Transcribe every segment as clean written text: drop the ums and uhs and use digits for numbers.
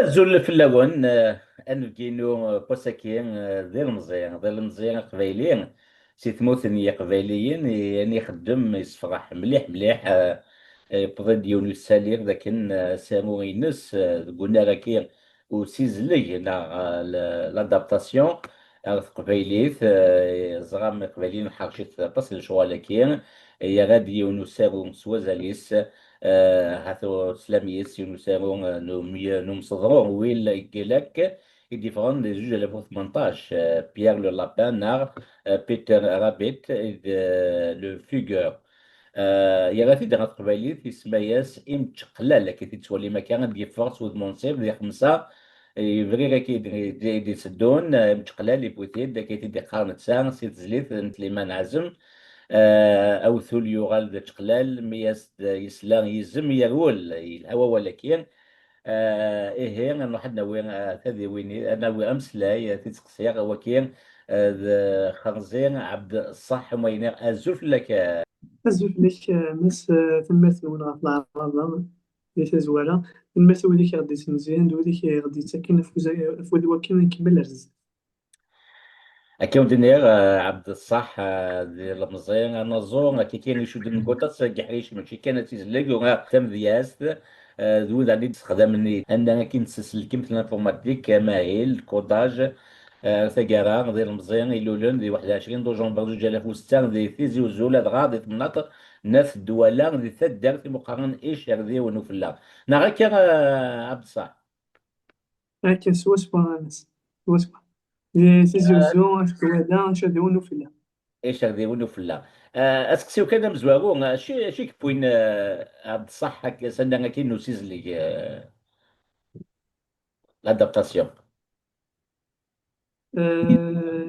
زول في اللون أنفكينو بوساكين ذي المزيان قبايليين سي ثموثنية قبايليين يعني يخدم يصفرح مليح مليح يبغي ديون السالير لكن سامو ينس قلنا لك وسيزلي لادابتاسيون قبايليت زغام قبايليين حرشت تصل شوالكين يا غادي يونسارو مسوازاليس هاتو سلاميس يونسارو نوم صدرون ويل يقلك يديفرون دي جوج 2018 بيير لو لابان نار بيتر رابيت لو فيغور يا غادي دغا قبايليت يسماياس إمتقلال كي تتولي مكان دي فورس ود منصب دي خمسة يبغي غا كي دي سدون إمتقلال يبوتيد كي تدي قارن تسان سي تزليت نتليمان عزم او ثول يغال ذا تقلال مياس يسلان يزم يرول الهوا ولكن ايه انا حد نوي هذه وين انا وامس لا تتقصير وكين ذا خرزين عبد الصح وين ازوف لك أزوج لك مس تمات من غاف العرض ديال تزوالا الماس هو اللي غادي مزيان هو اللي غادي تسكن فوز وكان نكمل الرز. أكيد دينير عبد الصح ديال المزيان انا زور كي كاين يشد النقطة تسجح ماشي كانت تزلق وغا تم دياست ذو غادي تستخدم اننا كي نسلكم في الانفورماتيك ماهيل كوداج ثقارا ديال المزيان إلولن دي 21 دجنبر 2006 دي ثيزي وزولاد غادي تمناط ناس الدوالة دي ثلاث دار في مقارنة إيش يغذي ونوفلا نغاك يا عبد الصح لكن سوا سوا ناس سوا سوا تيزوزو أشكوادا شادو في إيش يغذي ونوفلا أسكسيو كذا مزواغو شي كبوين عبد الصح سنة كي نوسيز لي l'adaptation.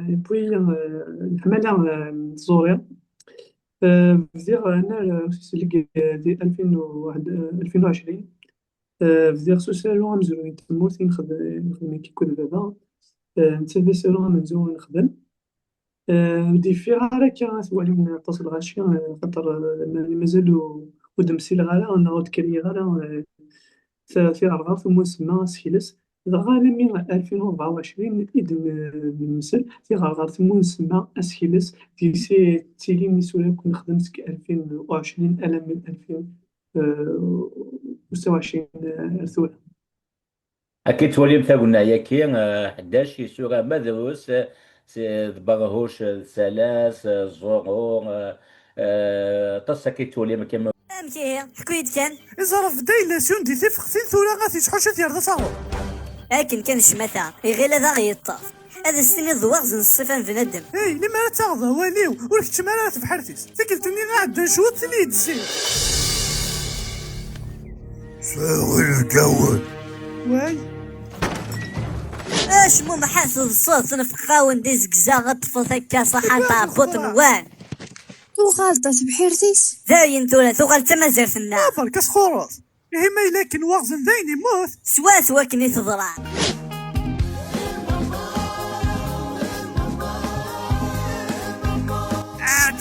بوي الحملة الزورية فدير أنا سلك ديال 2001 2020 فدير سوسيالو غنزولو تموت نخدم كي كنت دابا نتا سيرو غنزول نخدم ودي فيها هكا سوالي نتصل غاشي خاطر مازالو ودمسي الغالا نعاود كري غالا في أرغام في مسمى سيلس غالا من 2024 إذ نمسل في غرغر في مسمى أسيلس دي سي تيلي مسؤولة كون خدمت ك 2020 ألا من 2026 رسولة. أكيد تولي مثلا قلنا ياكي 11 سورة مدروس باغوش سلاس زورو تصا كي تولي ما كما امشي حكيت كان إزرف دايلاسيون دي تفختين ثورة غاتي شحوشة ديال تصاور لكن كان شمتا غير هذا غيطاف هذا السن الضواغز الصفان في ندم اي لما لا تاخذ واليو ولك تمارات بحرتيس تكلتني غادا شوت اللي يدسي شغل الجو واي اش مو محاسب الصوت نفقاون ديز كزا طفل هكا صحان تاع بوطن وان وغالطة بحيرتيس زاين ثورة ثوغل تما زرت النار فركس خروس إيه ما لكن واغزن ذيني موت سوا كني تضرع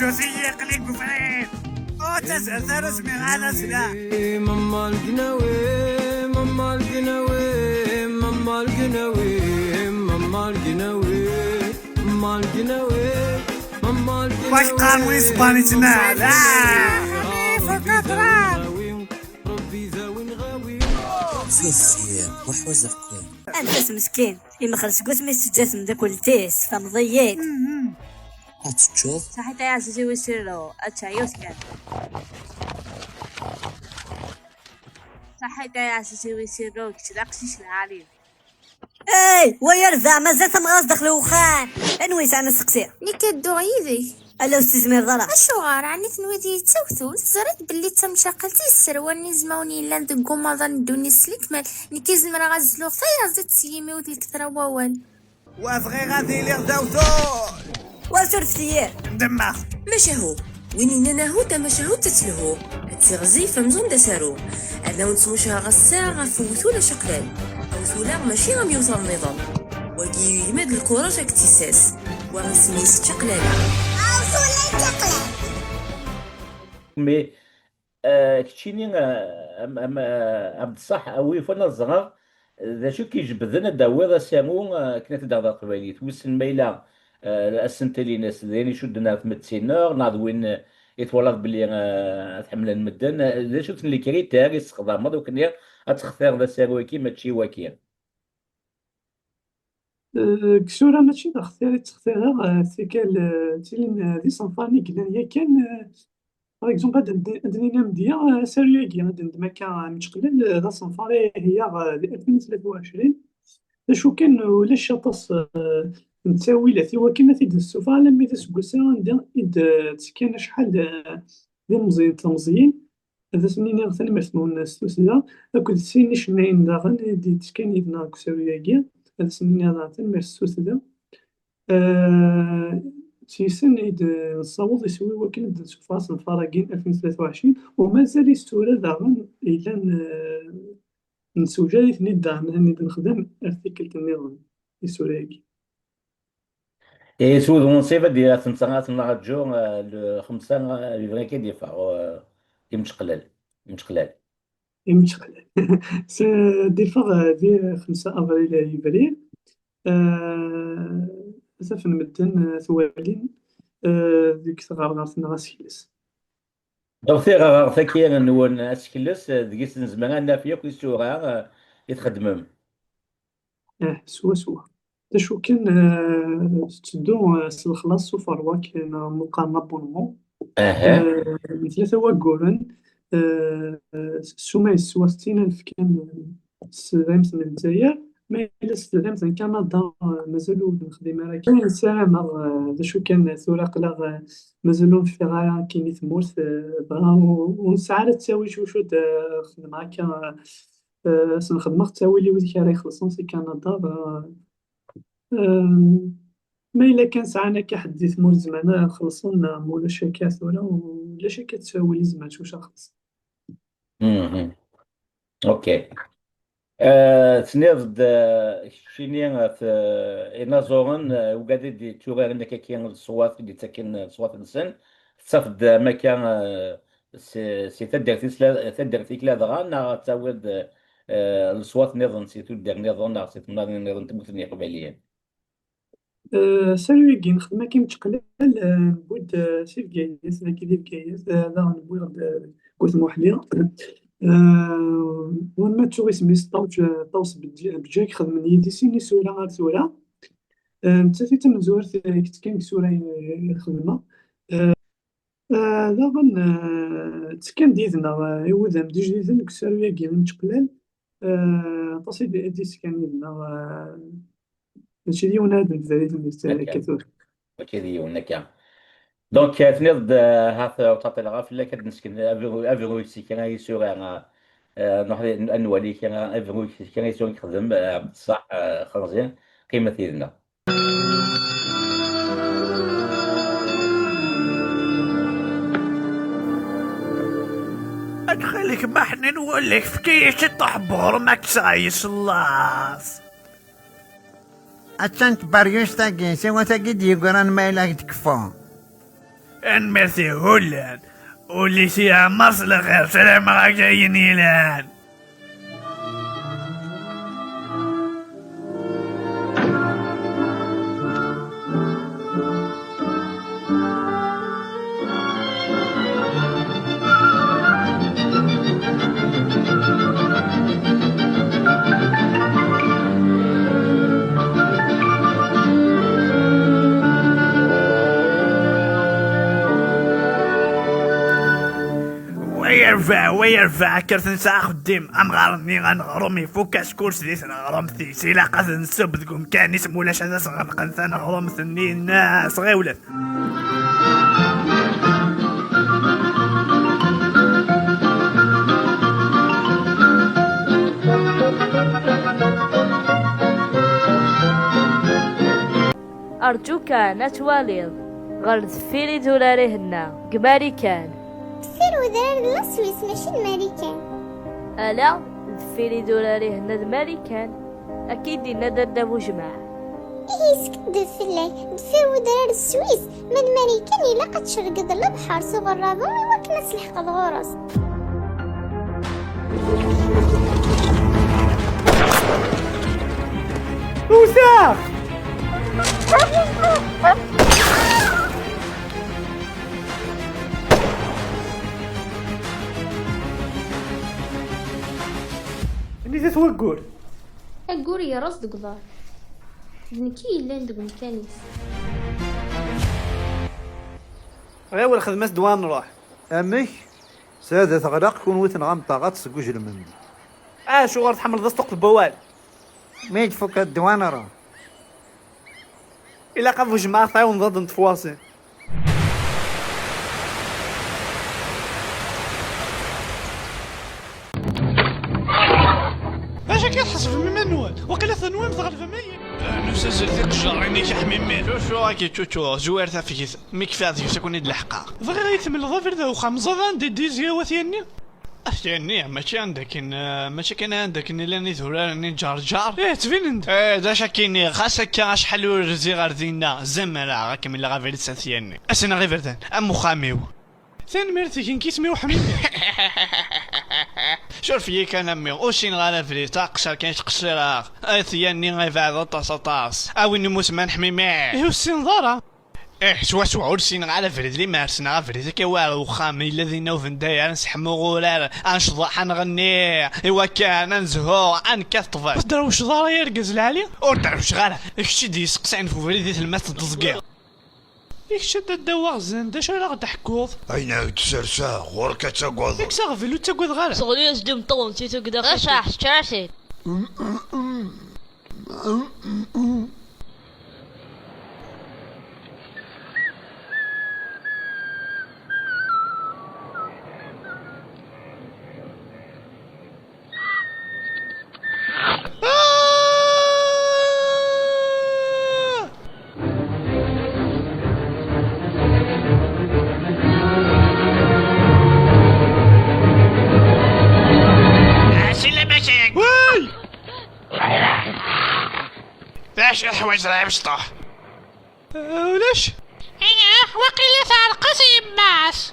جوزية قليل بفرين او تزعل رسمي على سلاح ماما القناوي ماما القناوي ماما القناوي ماما القناوي ماما القناوي ماما القناوي واش قانون اسباني تنال فقط ربي زاوي غاوي فيفيا وحوز قوي انفس مسكين إما خلص قسمي سجات من داك التيس فمضيات هتشوف صحيت يا سيسي وسيرو اتشايوس كان صحيت يا سيسي وسيرو كتلاقشيش العالي اي ويرفع مازال مغاص دخل وخان انويس انا سقسي نكدو عيدي الا استاذ ميرضلا اشو غار عني تنويدي تسوثو زرت باللي تم شقلتي السروال نزموني الا ندقو ماضان دوني سليك مال نكيز المرا غازلو خير زدت سيمي ودي الكثرة ووال وافغي غادي لي غداوتو واسور فتيير ندمخ مشاهو وين نناهو دا مشاهو تتلهو تغزي فمزون دا سارو انا ونسموشها غسا غفوثو لا شقلال او ثولا ماشي غام يوصل النظام وكي يمد الكوراج اكتساس وغسميس شقلال مي كتشيني عبد الصح اوي فانا الزغر ذا شو كيجبدنا داوي سامو كنا تدغ قبيليت وسن ميلا السنتلي ناس ذاني شدنا في متسينور ناض وين يتولد بلي تحمل المدن ذا شفت اللي كريت تاعي استخدام ماذا وكنا اتختار ذا سامو كيما تشي وكيا. كسورة ماشي دا تختارها تيكال تيلين دي صنفاني كلان هي كان باغ اكزومبل عندنا مديا سارياكي عند مكان متقلل ذا صنفاري هي 2023 شو كان ولا شاطس نتساوي لا ثوا كنا تيد السوفا لما إذا سكوسا عندنا إذا كان شحال ديال مزيان تمزيين هذا سنين غثاني مرسمون ستوسلا أكد سيني شناين داغن دي تسكان يدنا كساوياكي هذا سنين هذا ثاني مرسوسلا تيسن إذا نصوض يسوي وكل د السوفا صنفاراكين 2023 ومازال يستورى داغن إلا نسوجا ثني داغن هاني نخدم ارتيكل النظام يسورياكي. اي سود ونصيفة ديال تنصنعات نرجو الخمسة فيفري ديفا يمتقلل يمشقل ديفا دي 5 أفريل يبريل أسف نمدن ثوالين ديك غارغارتنا غاسكيلس دونك ثيغا ثاكيا نون اسكلس ديس نزمان نافيا كيسورا يتخدمم. سوا شو كان تدو الخلاص وفروا كان مقام بونمون ثلاثة وقولن سوما سوا 60,000 كان ستدعمت من الجزائر ما إلا ستدعمت من كندا مازالو نخدم راه كاين السلام ذا شو كان ثورة قلا مازالو في غاية كاين ثمورت بغا ونسعى تساوي شو خدم هكا سنخدم تساوي لي وديك راه يخلصون في كندا ما إلا كان ساعنا كحد ثمور زمانا خلصونا مولا شركات ولا شركات تساوي لي زمان شو شخص. اوكي تنيض شيني في إنازورن وقاعد دي تشوغ عندك كاين الصوات اللي تاكن صوات السن تصفد مكان سي تدير فيك لا دغا تعود الصوات نظن سي تدير نظن سي نظن تمثلني قباليا. سالو نخدم كيما تقلال بود سي فكايس كي فكايس هذا نبغي قلت موحلي وما توريسم طوس بجاك خدم يدي سيني سورة غير سورة نتا تم زور كنت كاين سورة يخدمها دابا تسكن ديدنا يوذا مدي جديد كسارويا كي متقلال طاسي دي سكان يدنا ماشي ديونا الدراري كثر وكذي ونكا دونك تنيض هاث وتعطي الغافله كنسكن افيرو كان يسوق نحن انوالي كان افيرو كان يسوق يخدم بصح خرجين قيمه يدنا. ادخلك محن نولك فكيش تحبور ماك سايس اللاص أتسانت باريوش تاكي سوا تاكي ديقران ما إلاك تكفون ان ميرسي هولان ولي سيها مصلغة سلام راجعين يلان. ويرفع كرت نساء خديم أمغارني غنغرم يفوكاش كورس ديس نغرم ثيسي لاقاس نسب تقوم كان اسمو لاش هذا صغرق انت نغرم ثني الناس غيولت أرجوك نتواليض غرد فيري دولاري هنا قباري كان دفير ودرار لا سويس ماشي الماريكان. ألا دفيري دولاري هنا الماريكان أكيد إنا دردبو جماع. إيه سكت دفير ودرار السويس ما الماريكان إلا قد شرقد البحر صغر الرابع وكنا سلحق الغرس. لا. اني تتوقول أقول يا راس دقدار نكي إلا ندق مكانيس غير الخدمة دوان نروح. امي سادة تغرق كون وثن غامطة تسقوج مني. شو غير تحمل دستوق البوال ميت فوق الدوان راه. إلا قفو جماعة ثايو نضد نتفواصل. اش كتحس في منوال وقيلا ثنوان تغلب فمي نسجل ذيك الجاريني كحميمين شو راكي تشو زوير تافيث ميكفاذ يسكن الحقا بغي يثمن الظفر ذا وخمسة دي ديزيا وثيني أثيني ماشي عندك ماشي كان عندك إن لاني ثوراني جار تبين دا شاكيني خاصك شحال ورزي غير دينا زمرا راك من غير ثيني اسنا غير فردان امو خاميو ثاني ميرتي كين كيسمي وحميمي شوف فيا كان امي وشين غالا فري تاقشر كاين تقشر ثياني غير طاس اوين نموت ما نحميمي ايوا السين ضاره شوا ورسين على فريد لي مارسنا على فريد كيوالو خامي الذين وفن داير نسحمو غولار انشضح نغني ايوا كان نزهو انكطف دروش ضار يرقز العالي ودروش غالا اكشي دي سقسين في فريد الماس تزقير يكشد الدواء زين داش راه تحكوض اين تسرسا غورك تقعد ديك صافي لو تقعد غالا صغير جديم طون تي تقعد غشاح شراسي لاش الحوايج راه بسطح ولاش وقيلة تعرقص يماس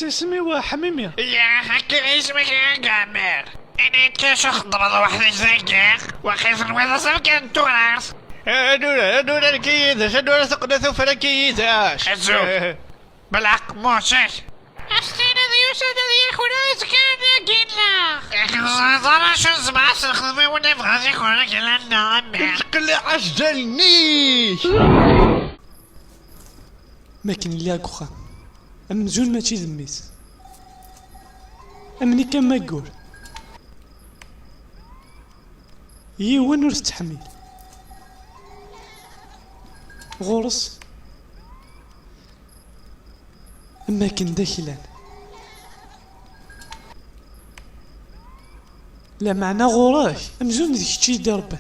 اسمي حميمي يا هكا اسمك يا قامر انا كاش خضر واحد زكاك وخيف الوضع سلكان تورارس دور الكيداش دور ثقنا ثوف الكيداش الزوج بالعق موشاش أشتينا ذي يا خونا سكان قلنا يا أخي زارا شو زبعة سنخدمي وانا بغازي خونا كلنا قلي عجلنيش ما كان اللي أكوخا أمن زون ماشي ذميس أمني كان ما يقول وين ورث تحميل غورس أما كان داخلا لا معنى غوراك أمزون ذيك الشي دربان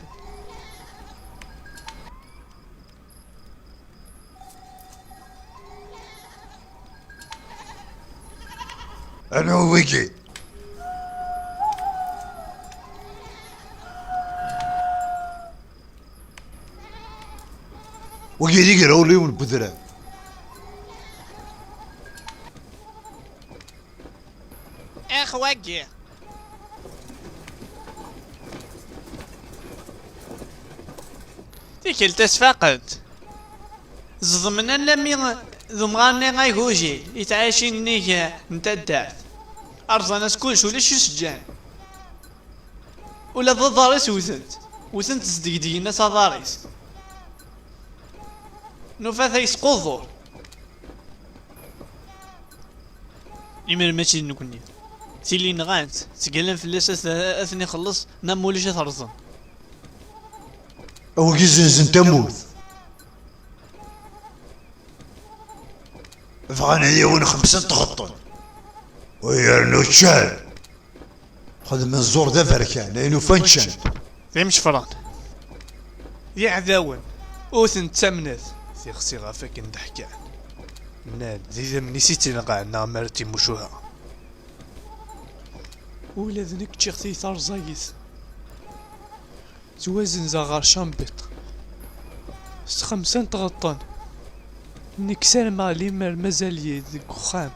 أنا ويجي ويجي ديك رولي والبذرة وجه ديك التسفقت زضمنا لمي ذمغاني غايهوجي يتعايشين نيك نتا الدعث أرزانا سكولش ولا شو سجان ولا ضد ضاريس وثنت صديقنا صداريس نوفاثا يسقوضور إمر ماشي نكوني تيلي نغانت تقلن في اللاساس اثني خلص نام وليش ترزن او كيزنزن تموت فغان هي وين 5 تغطن ويرنو تشال خذ من الزور ذا فركان لانه فنشن فهمش فران يا عذاون اوثن تمنث سيغسي غافاك ندحكان منال ذي ذم نسيتي نقع نعمرتي مشوها ولا ذنك تشيختي ثار زايث توازن زغار شامبط 5 تغطان نكسر مع ليمر مازالي ذيك خام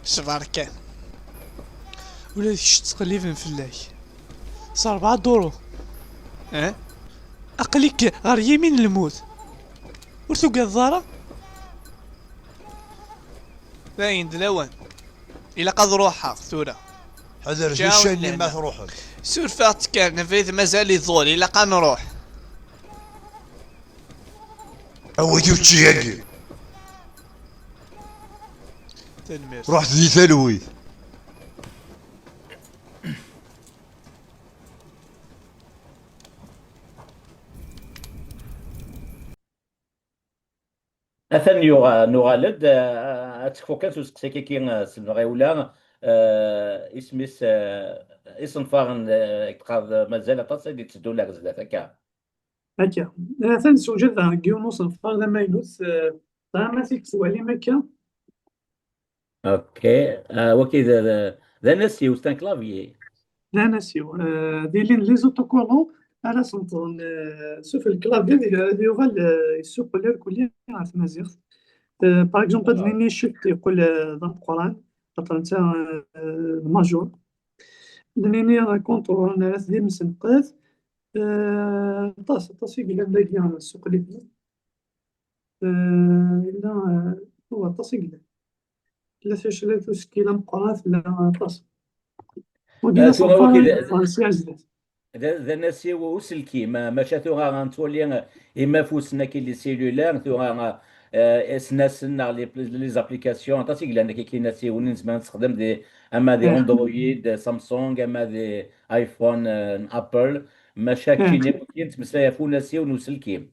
شفار كان ولا ذيك تقليبن في الله صار 4 دورو اه اقليك غير يمين الموت ورثو قال الزارة باين دلوان إلا قد روحها ثورة حذر جاون الشيء اللي لهنا. ما تروح سور فات كان فيث مازال يظول إلا قا نروح عودي وتشيقي تنمير رحت ذي ثلوي اثن نغالد تكفو كان سوسقسي كي سنغي ولا اسميس اسم فاغن قاد مازال اطاس اللي تدو لك زاد هكا. هكا مثلا سوجد كيونوس نفار لما يلوث ما تيكتب عليه مكة. اوكي وكي ذا نسي وستان كلافيي. لا ناسيو دايرين لي زوتوكولون على سنطون سوف الكلافي اللي يغال يسوق لير كليا عرف مزيغ باغ اكزومبل دنيني شفت يقول ضم القران خاطر انت الماجور دنيني كونترول ناس ديال مسنقاث طاس يقول لك باقي على السوق اللي فيه لا هو طاس يقول لا تشري سكيلا مقراث لا طاس ودينا ثم وكي صفار فرنسي عزيز ذا نسي وسلكي ما شاتو غنتولي اما فوسنا كي لي سيلولار ثم سناسنا لي زابليكاسيون تاسي لان كي ناسي ونين زمان نستخدم دي اما دي اندرويد سامسونج اما دي ايفون ابل ما شاكين كاين تمسايا فو ناسي ونسلكي.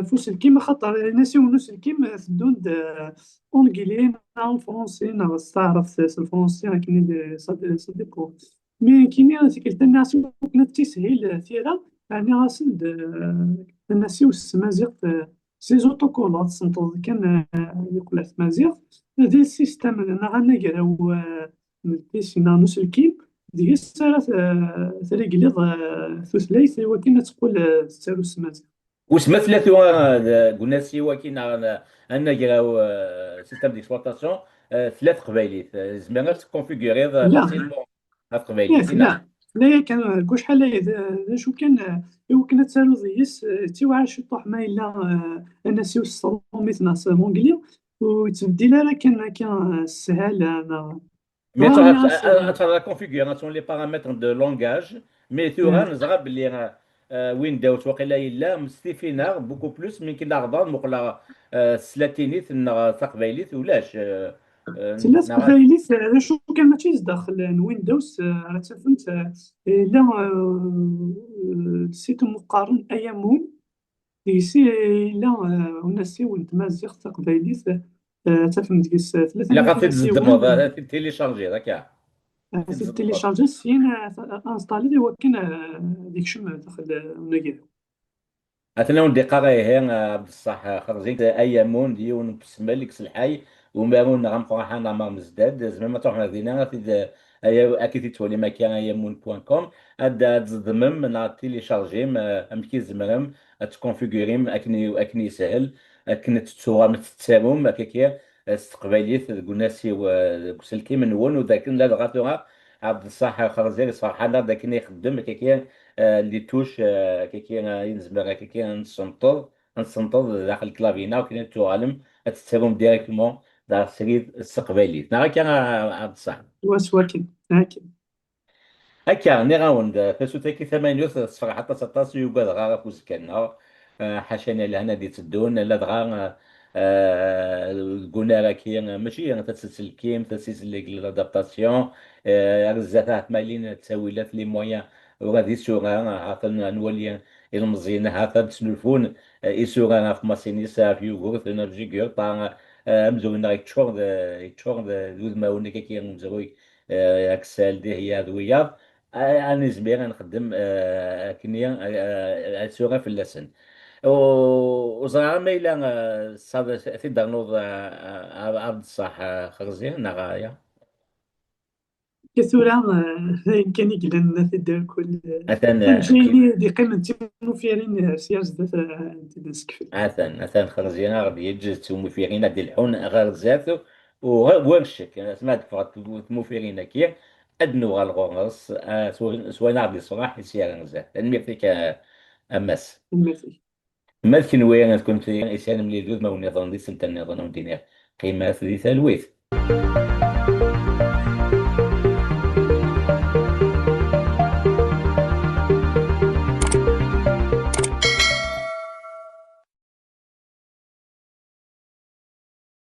فوس الكيما خاطر ناسي ونوس الكيما تدون اونجلي نا فرونسي نا تعرف الفرونسي كاين صديقو مي كاين تيكلت الناس كنا تسهيل ثيرا يعني غاسل الناس والسمازيغ سي زوتوكولات سنتوض كان يقول لك مازيغ هذا السيستم انا غنقراو نتيسينا نوس الكيم ديال السنة ثريقليض ثلاث وكنا تقول تسالو السمازيغ وسما ثلاثة قلنا سيوا كينا انا كراو سيستم ديكسبلوطاسيون ثلاث قبايليت زعما تكونفيغوري فاسيلمون قبايليت لا لا كان كل شحال شو كان يمكن تسالو ضيس تيوعى شي طوح ما الا الناس يوصلوا مثلا مونغلي وتبديل راه كان سهل انا مي تعرف لا كونفيغوراسيون لي بارامتر دو لونغاج مي ثورا نزغى بلي ويندوز وقيلا الا مستفينا بوكو بلوس من كي نغضان مقلا سلاتينيت تقبايليت ولاش سلاس قبايليت هذا شو كان ماشي داخل ويندوز على تفهمت الا سيتو مقارن ايامون يسي الا وناسي ونتمازيغ تقبايليت تفهمت كيس ثلاثه لا غاتي تزدم تيليشارجي هكا تيليشارجي سين انستالي هو كان ديك شم داخل نيجير أتنا وندي قرايه بصح خرجت أيامون ديون بسمالك سلحاي ومامون غام قراحنا ما مزداد زعما ما تروح مدينة في أكيد تولي مكان أيامون بوان كوم هاد تزدمم نا تيليشارجيم أمكي زمرم تكونفيغوريم أكني سهل أكن تتصور تتسامم هكاكيا استقباليت قلنا سي وسلكي من ون وذاك لا غاتوها عبد الصح خرزير صراحة ذاك يخدم هكاكيا اللي توش كي ينزمر كي نسنطر داخل الكلافينا وكاين توالم تستلم ديريكتومون داخل السريد السقبالي نراك عبد الصح واسواكن هاكي هكا نيغاوند فاسوتا كي ثمانيوث صفر حتى 16 يوغا دغا فوز كان حاشاني لهنا دي تدون لا دغا قلنا راه كي ماشي تسلسل كيم تسلسل لادابتاسيون رزاتات مالين تساويلات لي مويان وغادي سوغا عطلنا نولي المزيان هذا تسلفون يسوغا في ماسينيسا في يوغورث انرجي كيور طا امزونا يتشور دود ما ونيك كي مزروي اكسل دي هي دويا انا زمير نخدم كنيا سوغا في اللسن وزرع ما إلا صاد في دارنوض عبد الصح خرزين نغايا كثورة كان يقلن في الدار كل أثن جايني دي قيمة تيمو فيرين سياج ذات نسكفل أثن خرزين غادي يجز تموفيرين دي الحون غير ذاته وغير ورشك سمعت فقط تموفيرين كي أدنو غالغونغس سوانا غادي صراح يسير نزال الميرتيك أماس ميرسي. مثل وين تكون في إنسان ملي دوز ما ونظام دي سنت النظام دينير قيمة في ثالوث